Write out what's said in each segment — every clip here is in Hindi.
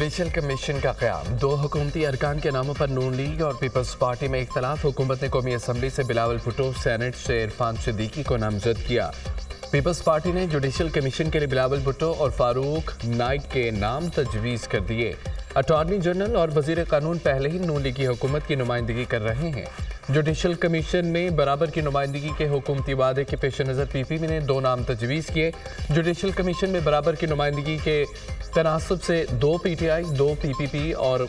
जुडिशल कमीशन का क़याम। दो हुकूमती अरकान के नामों पर नून लीग और पीपल्स पार्टी में इख्तलाफ। हुकूमत ने कौमी असम्बली से बिलावल भुट्टो, सेनेट से इरफान सिद्दीकी को नामजद किया। पीपल्स पार्टी ने जुडिशल कमीशन के लिए बिलावल भुट्टो और फारूक नाइक के नाम तजवीज़ कर दिए। अटॉर्नी जनरल और वजीर कानून पहले ही नून लीग की हुकूमत की नुमाइंदगी कर रहे हैं। जुडिशल कमीशन में बराबर की नुमाइंदगी के हुकूमती वादे के पेश नज़र पीपीपी ने दो नाम तजवीज़ किए। जुडिशल कमीशन में बराबर की नुमाइंदगी के तनासब से 2 PTI, 2 PPP और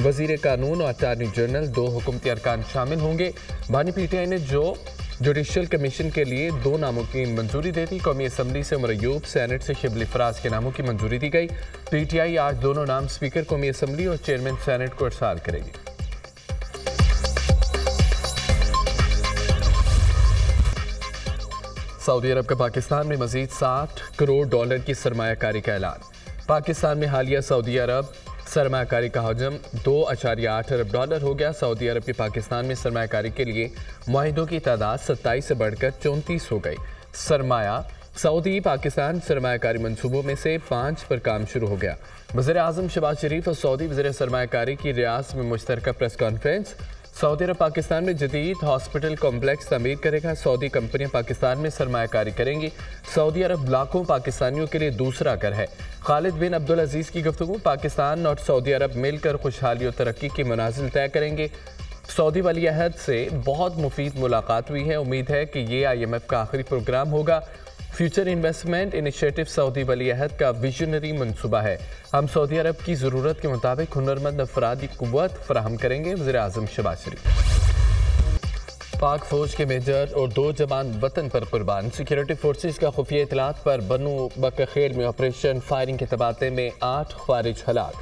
वजीर कानून और अटॉर्नी जनरल 2 हुकूमती अरकान शामिल होंगे। बानी PTI ने जो जुडिशल कमीशन के लिए 2 नामों की मंजूरी दे दी। कौमी असम्बली से उमर अयूब, सेनेट से शिबली फराज के नामों की मंजूरी दी गई। PTI आज दोनों नाम स्पीकर कौमी असम्बली और चेयरमैन सेनेट को इरसाल करेगी। सऊदी अरब का पाकिस्तान में मजीद $60 करोड़ की सरमायाकारी का ऐलान। पाकिस्तान में हालिया सऊदी अरब सरमायाकारी का हजम $2.8 अरब हो गया। सऊदी अरब के पाकिस्तान में सरमायाकारी के लिए मुआहिदों की तादाद 27 से बढ़कर 34 हो गई। सरमाया सऊदी पाकिस्तान सरमायाकारी मनसूबों में से 5 पर काम शुरू हो गया। वज़ीर आज़म शहबाज शरीफ और सऊदी वज़ीर सरमायाकारी की रियासत में मुश्तरका प्रेस कॉन्फ्रेंस। सऊदी अरब पाकिस्तान में जदीद हॉस्पिटल कॉम्प्लेक्स तमीर करेगा। सऊदी कंपनियां पाकिस्तान में सरमायाकारी करेंगी। सऊदी अरब लाखों पाकिस्तानियों के लिए दूसरा घर है। खालिद बिन अब्दुल अजीज़ की गुफ्तगू। पाकिस्तान और सऊदी अरब मिलकर खुशहाली और तरक्की की मनाजिल तय करेंगे। सऊदी वली अहद से बहुत मुफीद मुलाकात हुई है। उम्मीद है कि ये IMF का आखिरी प्रोग्राम होगा। फ्यूचर इन्वेस्टमेंट इनिशिएटिव सऊदी वली अहद का विजनरी मनसूबा है। हम सऊदी अरब की ज़रूरत के मुताबिक हुनरमंद अफरादी कुव्वत फराहम करेंगे। वज़ीर आज़म शहबाज शरीफ। पाक फौज के मेजर और 2 जवान वतन पर कुर्बान। सिक्योरिटी फोर्सेज का खुफिया इतलात पर बनू बकखेल में ऑपरेशन फायरिंग के तबादले में 8 ख्वारिज हलाक,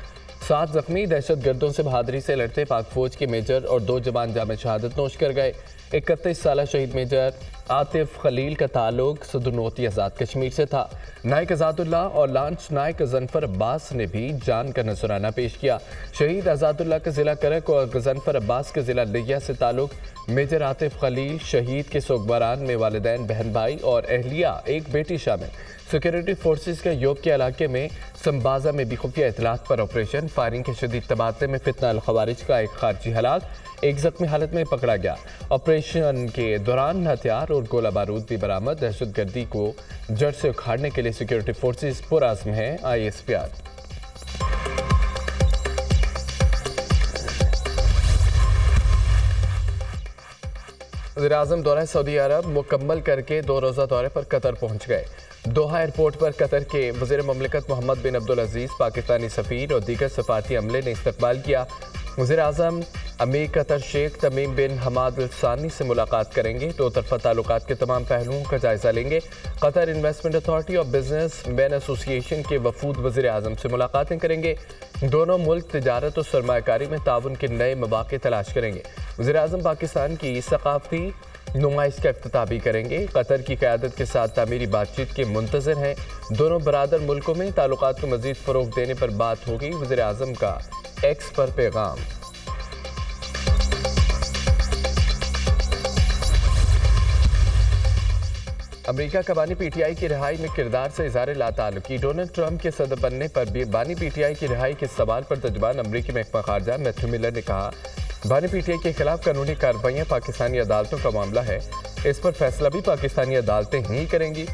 7 जख्मी। दहशत गर्दों से बहादुरी से लड़ते पाक फौज के मेजर और 2 जवान जामे शहादत नोश कर गए। 31 साल शहीद मेजर आतिफ खलील का ताल्लुक सदरनोती आज़ाद कश्मीर से था। नायक आज़ादुल्लाह और लांच नायक गजनफर अब्बास ने भी जान का नजराना पेश किया। शहीद आज़ादुल्लाह के ज़िला करक और गजनफर अब्बास के ज़िला लिया से ताल्लुक। मेजर आतिफ खलील शहीद के सोगवारान में वालिदैन, बहन भाई और अहलिया एक बेटी शामिल। सिक्योरिटी फोर्सेज के योग के इलाके में संबाजा में भी खुफिया इतलात पर ऑपरेशन फायरिंग के शदीद तबादले में फितना अल खवारिज का एक खारजी हलाक, एक जख्मी हालत में पकड़ा गया। ऑपरेशन के दौरान हथियार और गोला बारूद भी बरामद। दहशत गर्दी को जड़ से उखाड़ने के लिए सिक्योरिटी फोर्सेज पुरअज़्म है। ISPR। वज़ीर-ए-आज़म दौरा सऊदी अरब मुकम्मल करके 2 रोज़ा दौरे पर कतर पहुँच गए। दोहा एयरपोर्ट पर कतर के वज़ीर ममलिकत मोहम्मद बिन अब्दुल अजीज़, पाकिस्तानी सफ़ीर और दीगर सफ़ारती अमले ने इस्तकबाल किया। वज़ीर-ए-आज़म अमीर कतर शेख तमीम बिन हमाद अल सानी से मुलाकात करेंगे। 2 तरफ़ा ताल्लुकात के तमाम पहलुओं का जायज़ा लेंगे। कतर इन्वेस्टमेंट अथॉरिटी और बिजनेस मैन एसोसिएशन के वफूद वज़ीर-ए-आज़म से मुलाकातें करेंगे। दोनों मुल्क तिजारत और सरमायाकारी में ताउन के नए मौक़े तलाश करेंगे। वज़ीर-ए-आज़म पाकिस्तान की सक़ाफ़ती नुमाइश का इफ्तिताह भी करेंगे। कतर की क़यादत के साथ तामीरी बातचीत के मुंतज़िर हैं। दोनों बरादर मुल्कों में ताल्लुकात को मज़ीद फ़रोग़ देने पर बात होगी। वज़ीर-ए-आज़म का एक्स पर पैगाम। अमेरिका का बानी PTI की रिहाई में किरदार से इज़हार लाताल्लुकी। डोनाल्ड ट्रंप के सदर बनने पर भी बानी PTI की रिहाई के सवाल पर तर्जुमान अमरीकी महकमा खारजा मैथ्यू मिलर ने कहा, बानी PTI के खिलाफ कानूनी कार्रवाइयाँ पाकिस्तानी अदालतों का मामला है। इस पर फैसला भी पाकिस्तानी अदालतें ही करेंगी।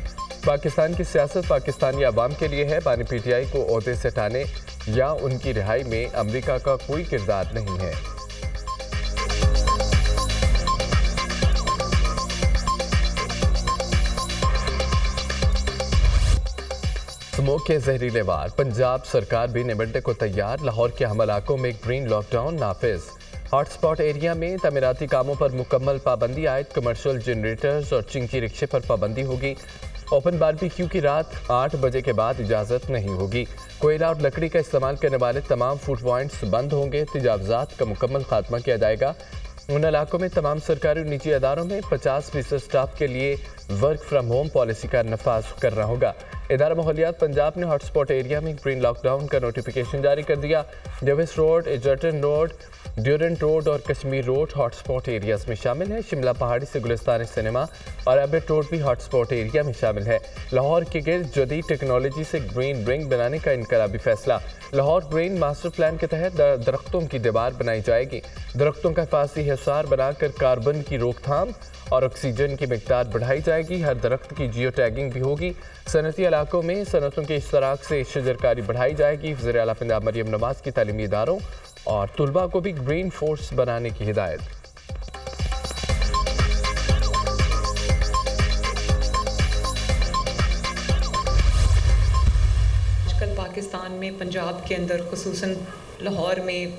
पाकिस्तान की सियासत पाकिस्तानी अवाम के लिए है। बानी PTI को ओहदे से हटाने या उनकी रिहाई में अमरीका का कोई किरदार नहीं है। स्मोक के जहरीले वार। पंजाब सरकार भी निपटने को तैयार। लाहौर के हम इलाकों में ग्रीन लॉकडाउन नाफिज। हॉटस्पॉट एरिया में तमीराती कामों पर मुकम्मल पाबंदी आयद। कमर्शियल जनरेटर्स और चिंकी रिक्शे पर पाबंदी होगी। ओपन बारबेक्यू की रात 8 बजे के बाद इजाज़त नहीं होगी। कोयला और लकड़ी का इस्तेमाल करने वाले तमाम फूड पॉइंट्स बंद होंगे। तजावुज़ात का मुकम्मल खात्मा किया जाएगा। उन इलाकों में तमाम सरकारी और निजी अदारों में 50% स्टाफ के लिए वर्क फ्राम होम पॉलिसी का नफाज करना होगा। इदारा माहौलियात पंजाब ने हॉटस्पॉट एरिया में ग्रीन लॉकडाउन का नोटिफिकेशन जारी कर दिया। Davis road, Egerton road, Durand road और कश्मीर रोड हॉटस्पॉट एरियाज में शामिल है। शिमला पहाड़ी से गुलिस्तान सिनेमा और एबट रोड भी हॉटस्पॉट एरिया में शामिल है। लाहौर के गिर्द जदीद टेक्नोलॉजी से ग्रीन रिंग बनाने का इनकलाबी फैसला। लाहौर ग्रीन मास्टर प्लान के तहत दरख्तों की दीवार बनाई जाएगी। दरख्तों का हिफाजती हिसार बनाकर कार्बन की रोकथाम और ऑक्सीजन की मिकदार बढ़ाई जाएगी। हर दरख्त की जियो टैगिंग भी होगी। सनती इलाकों में सनतों के इश्तराक से शजरकारी बढ़ाई जाएगी। वज़ीर आला पंजाब मरियम नवाज की तालीमी इदारों और तुलबा को भी ग्रीन फोर्स बनाने की हिदायत। आजकल पाकिस्तान में पंजाब के अंदर खुसूसन लाहौर में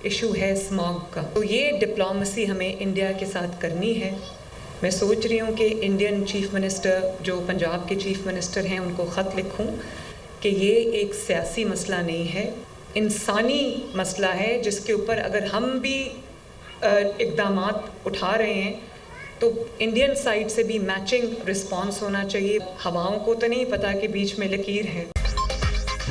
इशू है स्मॉग का, तो ये डिप्लोमेसी हमें इंडिया के साथ करनी है। मैं सोच रही हूँ कि इंडियन चीफ मिनिस्टर जो पंजाब के चीफ मिनिस्टर हैं उनको ख़त लिखूँ कि ये एक सियासी मसला नहीं है, इंसानी मसला है, जिसके ऊपर अगर हम भी इक़दामात उठा रहे हैं तो इंडियन साइड से भी मैचिंग रिस्पांस होना चाहिए। हवाओं को तो नहीं पता कि बीच में लकीर है।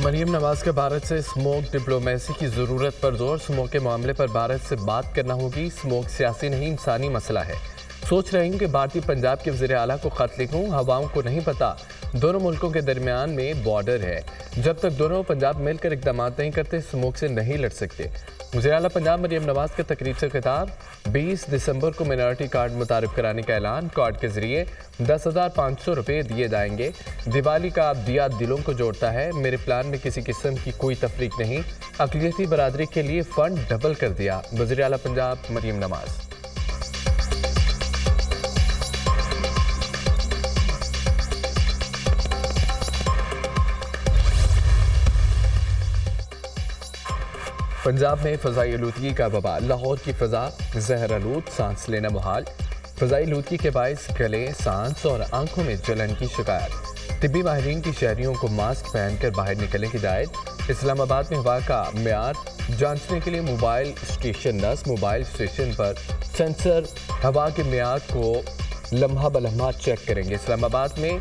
मरियम नवाज के भारत से स्मोक डिप्लोमेसी की ज़रूरत पर जोर। स्मोक के मामले पर भारत से बात करना होगी। स्मोक सियासी नहीं इंसानी मसला है। सोच रही हूँ कि भारतीय पंजाब के वज़ीर आला को ख़त लिखूँ। हवाओं को नहीं पता, दोनों मुल्कों के दरमियान में बॉर्डर है। जब तक दोनों पंजाब मिलकर इक़दाम नहीं करते स्मोक से नहीं लड़ सकते। वज़ीर आला पंजाब मरियम नवाज के तकरीब से खिताब। 20 दिसंबर को मिनॉरिटी कार्ड मुतारिफ कराने का ऐलान। कार्ड के जरिए 10,500 रुपये दिए जाएंगे। दिवाली का दिया दिलों को जोड़ता है। मेरे प्लान में किसी किस्म की कोई तफरीक नहीं। अक़लियती बरादरी के लिए फ़ंड डबल कर दिया। वज़ीर आला पंजाब मरियम नवाज। पंजाब में फ़ज़ाई आलूदगी का वबा। लाहौर की फ़ज़ा ज़हर आलूद, सांस लेना मुहाल। फ़ज़ाई आलूदगी के बायस गले, सांस और आंखों में जलन की शिकायत। तिब्बी माहिरीन की शहरियों को मास्क पहनकर बाहर निकलने की हिदायत। इस्लामाबाद में हवा का मेयार जांचने के लिए मोबाइल स्टेशन नस मोबाइल स्टेशन पर सेंसर हवा के मेयार को लम्हा बलम्हा चेक करेंगे। इस्लामाबाद में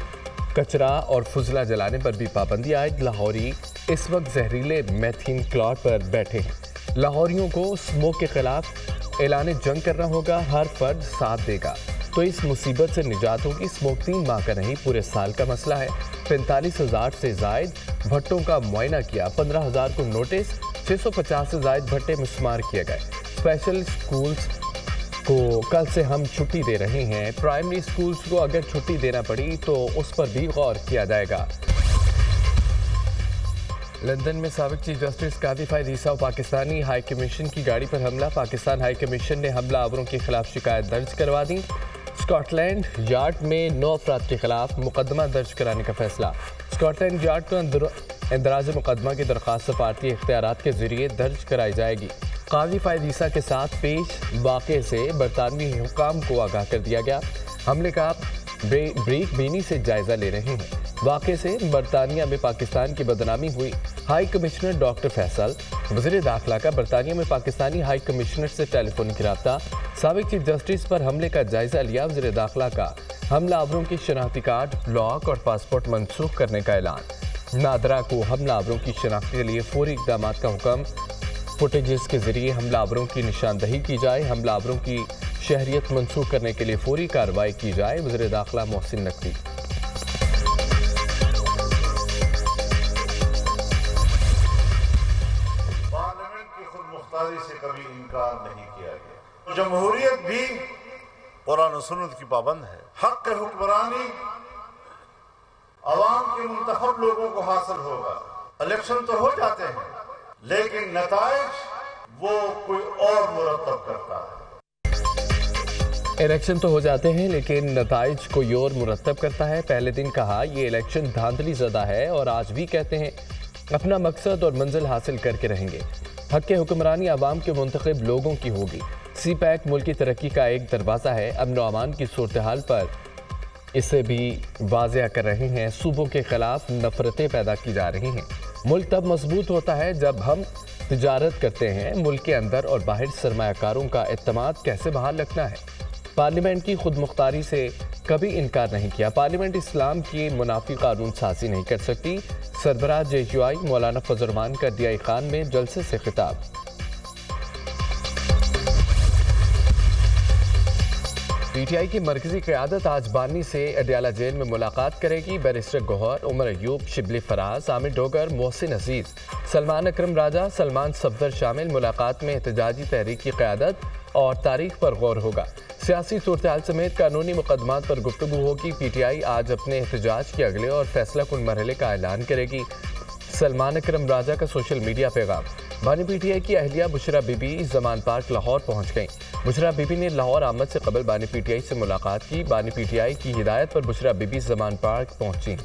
कचरा और फुजला जलाने पर भी पाबंदी आयद। लाहौरी इस वक्त जहरीले मैथीन क्लॉट पर बैठे हैं। लाहौरियों को स्मोक के खिलाफ ऐलान जंग करना होगा। हर फर्द साथ देगा तो इस मुसीबत से निजात होगी। स्मोक 3 माह का नहीं पूरे साल का मसला है। 45,000 से जायद भट्टों का मुआयना किया। 15,000 को नोटिस। 650 से जायद भट्टे मिस्मार किए गए। स्पेशल स्कूल्स को कल से हम छुट्टी दे रहे हैं। प्राइमरी स्कूल्स को अगर छुट्टी देना पड़ी तो उस पर भी गौर किया जाएगा। लंदन में साबिक चीफ जस्टिस कादी फायद ईसा और पाकिस्तानी हाई कमीशन की गाड़ी पर हमला। पाकिस्तान हाई कमीशन ने हमला आवरों के खिलाफ शिकायत दर्ज करवा दी। स्कॉटलैंड यार्ड में 9 अफराद के खिलाफ मुकदमा दर्ज कराने का फैसला। स्कॉटलैंड यार्ड को इंदराज मुकदमा की दरख्वास्त सफारती इख्तियारात के जरिए दर्ज कराई जाएगी। कादी फायद ईसा के साथ पेश वाक़े से बरतानवी हुकाम को आगाह कर दिया गया। हमले का ब्रेक बीनी से जायजा ले रहे हैं। वाक़े से बरतानिया में पाकिस्तान की बदनामी हुई। High commissioner doctor Faisal. वज़ीर दाखिला का बरतानिया में पाकिस्तानी हाई कमिश्नर से टेलीफोनिक रब्ता। साबिक चीफ जस्टिस पर हमले का जायजा लिया। वज़ीर दाखिला का हमला आवरों की शनाख्ती कार्ड, ब्लॉक और पासपोर्ट मनसूख करने का ऐलान। नादरा को हमला आवरों की शनाख्त के लिए फौरी इक़दाम का हुक्म। फुटेजेस के जरिए हमलावरों की निशानदही की जाए। हमलावरों की शहरियत मनसूख करने के लिए फौरी कार्रवाई की जाए। वज़ीर दाखिला मोहसिन नकवी। पार्लियामेंट की खुदमुख्तारी से कभी इनकार नहीं किया गया। जमहूरियत भी कुरान और सुन्नत की पाबंद है। हक हुक्मरानी अवाम के मुंतखब लोगों को हासिल होगा। इलेक्शन तो हो जाते हैं लेकिन नताइज वो कोई और मुरतब करता है। इलेक्शन तो हो जाते हैं लेकिन नताइज कोई और मुरतब करता है। पहले दिन कहा ये इलेक्शन धांधली ज़दा है और आज भी कहते हैं अपना मकसद और मंजिल हासिल करके रहेंगे। हक हुक्मरानी आवाम के मुंतखब लोगों की होगी। सी पैक मुल्क की तरक्की का एक दरवाज़ा है। अमन व अमान की सूरत हाल पर इसे भी वाज़िया कर रहे हैं। सूबों के खिलाफ नफरतें पैदा की जा रही हैं। मुल्क तब मजबूत होता है जब हम तिजारत करते हैं। मुल्क के अंदर और बाहर सरमायाकारों का एतमाद कैसे बहाल रखना है। पार्लियामेंट की खुद मुख्तारी से कभी इनकार नहीं किया। पार्लियामेंट इस्लाम की मुनाफी कानून साजी नहीं कर सकती। सरबराह JUI मौलाना फजल रहमान का DI खान में जलसे से खिताब। PTI की मरकजी क़यादत आज बानी से अडयाला जेल में मुलाकात करेगी। बैरिस्टर गौहर, उमर अयूब, शिबली फराज, आमिर डोगर, मोहसिन अजीज, सलमान अकरम राजा, सलमान सफदर शामिल। मुलाकात में एहतजाजी तहरीक की क़यादत और तारीख पर गौर होगा। सियासी सूरत समेत कानूनी मुकदमात पर गुफ्तगू होगी। PTI आज अपने एहतजाज के अगले और फैसला कुन मरहले का ऐलान करेगी। सलमान अकरम राजा का सोशल मीडिया पैगाम। बानी PTI की अहलिया बुशरा बीबी जमान पार्क लाहौर पहुंच गईं। बुशरा बीबी ने लाहौर आमद से कबल बानी PTI से मुलाकात की। बानी PTI की हिदायत पर बुशरा बीबी जमान पार्क पहुंची।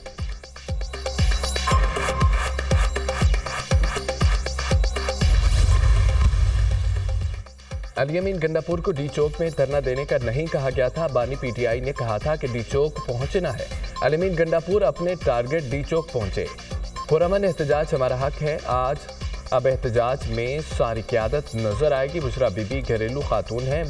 अली अमीन गंडापुर को डी चौक में धरना देने का नहीं कहा गया था। बानी PTI ने कहा था कि डी चौक पहुंचना है। अली अमीन गंडापुर अपने टारगेट डी चौक पहुंचे। पुरअमन एहतजाज हमारा हक है। आज अब एहतजाज में सारी क़यादत नजर आएगी। बुशरा बीबी घरेलू खातून हैं,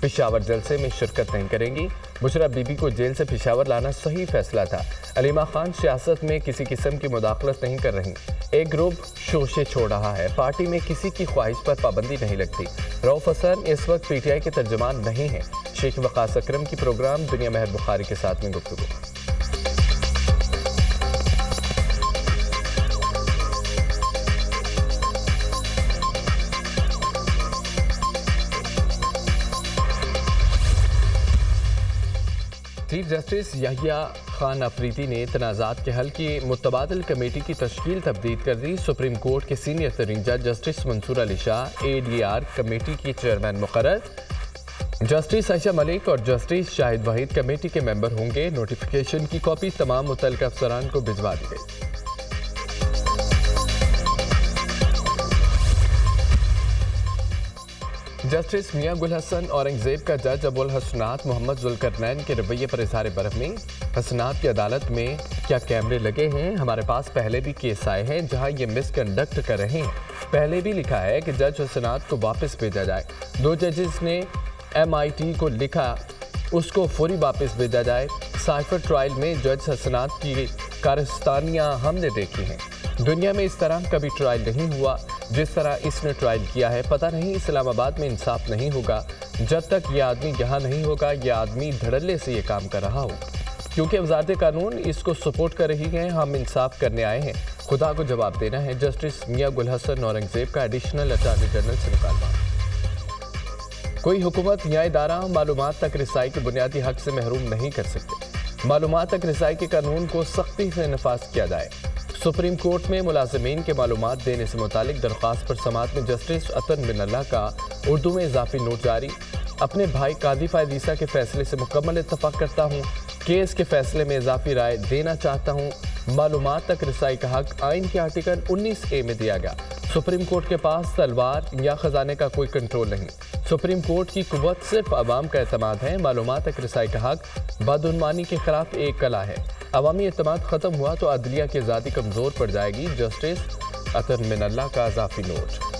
पिशावर जलसे में शिरकत नहीं करेंगी। बुशरा बीबी को जेल से पिशावर लाना सही फैसला था। अलीमा खान सियासत में किसी किस्म की मुदाखलत नहीं कर रही। एक ग्रुप शोशे छोड़ रहा है। पार्टी में किसी की ख्वाहिश पर पाबंदी नहीं लगती। रऊफ हसन इस वक्त PTI के तर्जमान नहीं है। शेख वकास अकरम की प्रोग्राम दुनिया महर बुखारी के साथ में गुफ्तगू। चीफ जस्टिस याहिया खान अफरीदी ने तनाज़ात के हल की मुतबादिल कमेटी की तश्कील तब्दील कर दी। सुप्रीम कोर्ट के सीनियर तरीन जज justice Mansoor Ali Shah ADR committee की चेयरमैन मुकर्रर। जस्टिस आयशा मलिक और जस्टिस शाहिद वाहिद कमेटी के मेंबर होंगे। नोटिफिकेशन की कॉपी तमाम मुतल्लिक़ अफसरान को भिजवा दी गई। जस्टिस मियां गुल हसन औरंगजेब का जज अबुल हसनात मोहम्मद जुल्करनैन के रवैये पर इज़हार बरहमी। हसनात की अदालत में क्या कैमरे लगे हैं? हमारे पास पहले भी केस आए हैं जहां ये मिसकंडक्ट कर रहे हैं। पहले भी लिखा है कि जज हसनात को वापस भेजा जाए। 2 जजेस ने MIT को लिखा उसको फौरी वापस भेजा जाए। साइफर ट्रायल में जज हसनात की कारस्तानियाँ हमने देखी हैं। दुनिया में इस तरह कभी ट्रायल नहीं हुआ जिस तरह इसने ट्रायल किया है। पता नहीं इस्लामाबाद में इंसाफ नहीं होगा जब तक ये आदमी यहाँ नहीं होगा। ये आदमी धड़ल्ले से ये काम कर रहा हो क्योंकि वजारत कानून इसको सपोर्ट कर रही है। हम इंसाफ करने आए हैं, खुदा को जवाब देना है। जस्टिस मियां गुल हसन औरंगजेब का एडिशनल अटॉर्नी जनरल से मुकालमा। कोई हुकूमत या इदारा मालूमात तक रिसाई के बुनियादी हक से महरूम नहीं कर सकते। मालूमात तक रिसाई के कानून को सख्ती से नफाज किया जाए। सुप्रीम कोर्ट में मुलाजिमीन के मालूमात देने से मुतालिक दरख्वास्त पर समाअत में जस्टिस अतन बिन अल्लाह का उर्दू में इजाफी नोट जारी। अपने भाई कादी फायद ईसा के फैसले से मुकम्मल इत्तफाक करता हूँ। केस के फैसले में इजाफी राय देना चाहता हूँ। मालूमात तक रिसाई का हक आइन के आर्टिकल 19A में दिया गया। सुप्रीम कोर्ट के पास तलवार या खजाने का कोई कंट्रोल नहीं। सुप्रीम कोर्ट की कुव्वत सिर्फ अवाम का एतमाद है। मालूमात तक रिसाई का हक बदउनवानी के खिलाफ एक कला है। अवामी एतमाद खत्म हुआ तो अदलिया की आज़ादी कमज़ोर पड़ जाएगी। जस्टिस अतन बिन अल्लाह का इजाफी नोट।